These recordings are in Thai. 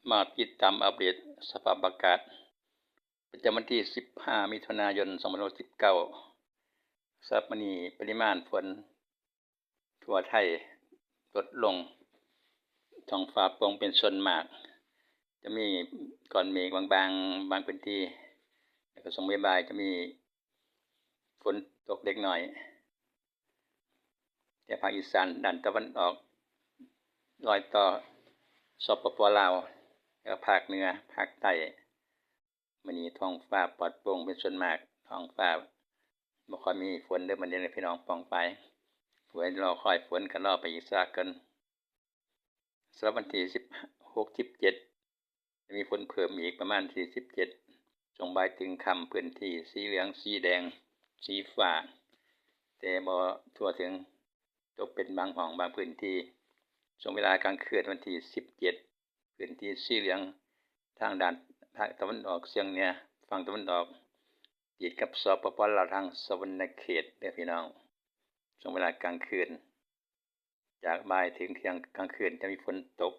มาติดตามอัปเดตสภาพอากาศประจำวันที่ 15 มิถุนายน 2519สำหรับมื้อนี้ปริมาณฝนทั่วไทยลดลงท้องฟ้าโปร่งเป็นส่วนมาก จะมีก้อนเมฆบางๆบางพื้นที่แล้วก็ช่วงบ่ายๆจะมีฝนตกเล็กน้อยแต่ภาคอีสานด้านตะวันออกรอยต่อสปป.ลาวแล้วภาคเหนือภาคใต้มื้อนี้ท้องฟ้าปลอดโปร่งเป็นส่วนมากท้องฟ้าบ่ค่อยมีฝนเด้อมื้อนี้พี่น้องป้องไปผู้ใดรอคอยฝนก็รอไปอีกสักก่อนสำหรับวันที่16 17จะมีฝนเพิ่มอีกประมาณที่17ช่วงบ่ายถึงค่ำพื้นที่สีเหลืองสีแดงสีฟ้าแต่บ่ทั่วถึงตกเป็นบางห้องบางพื้นที่ช่วงเวลากลางคืนวันที่17พื้นที่สีเหลืองทางด้านภาคตะวันออกเฉียงเหนือฝั่งตะวันออกติดกับสปป.ลาวทางสวรรณเขตเด้อพี่น้องช่วงเวลากลางคืนจากบ่ายถึงเที่ยงกลางคืนจะมีฝนตก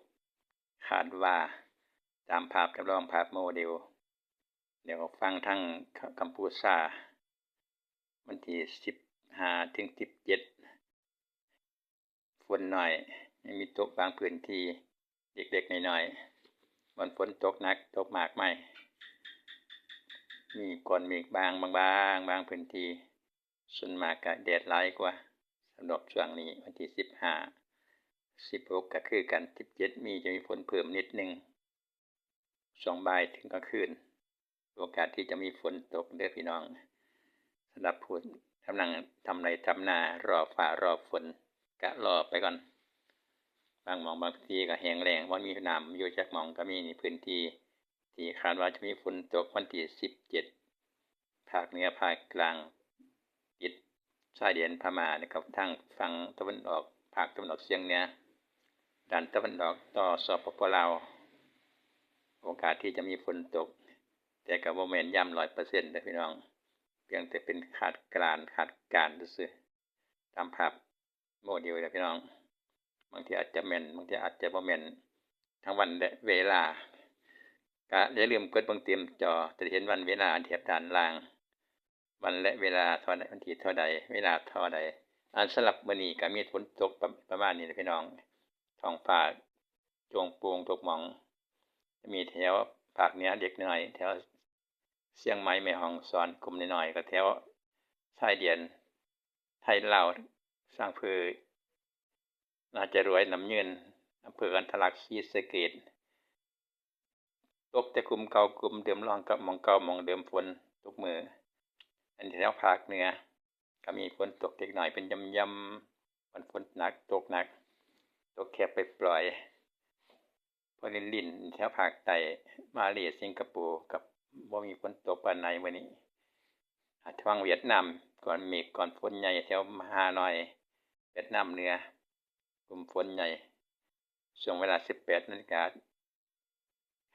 คาดว่าตามภาพจำลองภาพโมเดลเดี๋ยวฟังทางกัมพูชาวันที่15ถึง17ฝนน้อยยังมีตกบางพื้นที่เล็กๆน้อยๆบ่ฝนตกหนักตกมากไม่มีก้อนเมฆบางบางพื้นที่ส่วนมากก็แดดหลายกว่าสำหรับช่วงนี้วันที่15 16ก็คือกัน17จะมีฝนเพิ่มนิดนึงช่วงบ่ายถึงกลางคืนโอกาสที่จะมีฝนตกเด้อพี่น้องสำหรับผู้กำลังทำไรทำนารอฟ้ารอฝนก็รอไปก่อนบางหม่องบางที่ก็แห้งแล้งบ่มีน้ำอยู่จักหม่องก็มีพื้นที่ที่คาดว่าจะมีฝนตกวันที่17ภาคเหนือภาคกลางติดชายแดนพม่านะครับทางฝั่งตะวันออกภาคตะวันออกเฉียงเหนือด้านตะวันออกต่อสปป.ลาวโอกาสที่จะมีฝนตกแต่ก็บ่แม่นย่ำ 100% เด้อพี่น้องเพียงแต่เป็นคาดการณ์ซื่อๆตามภาพโมเดลเด้อพี่น้องบางทีอาจจะแม่นบางทีอาจจะบ่แม่นทั้งวันและเวลาก็อย่าลืมกดเบิ่งเต็มจอจะเห็นวันเวลาอันเทียบด้านล่างวันและเวลาเท่าใดวันที่เท่าใดเวลาเท่าใดสำหรับมื้อนี้ก็มีฝนตกประมาณนี้นะพี่น้องท้องฟ้าโปร่งโปร่งทุกหม้องจะมีแถวภาคเหนือเล็กน้อยแถวเชียงใหม่แม่ฮ่องสอนกลุ่มน้อยๆก็แถวชายแดนไทยลาวสร้างพือน่าจะรวยน้ำยืนอำเภอกันทะลักศรีสะเกษตกแต่กลุ่มเก่ากลุ่มเดิมรองกับหม่องเก่าหม่องเดิมฝนตกมื้ออันแถวภาคเหนือก็มีฝนตกเล็กน้อยเป็นยำๆฝนหนักตกหนักตกแค่ปล่อยๆพอลิ่นๆแถวภาคใต้มาเลสิงคโปร์กับบ่มีฝนตกปานใดมื้อนี้ทางเวียดนามก่อนเมฆก่อนฝนใหญ่แถวฮานอยเวียดนามเหนือกลุ่มฝนใหญ่ช่วงเวลา 18:00 น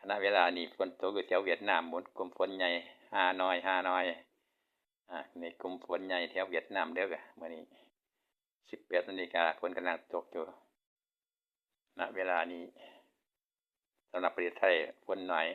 ขณะเวลานี้ฝนตกอยู่แถวเวียดนามบนกลุ่มฝนใหญ่ฮานอยในกลุ่มฝนใหญ่แถวเวียดนามเด้อมื้อนี้ 18:00 นฝนกำลังตกอยู่ณเวลานี้สำหรับประเทศไทยฝนน้อย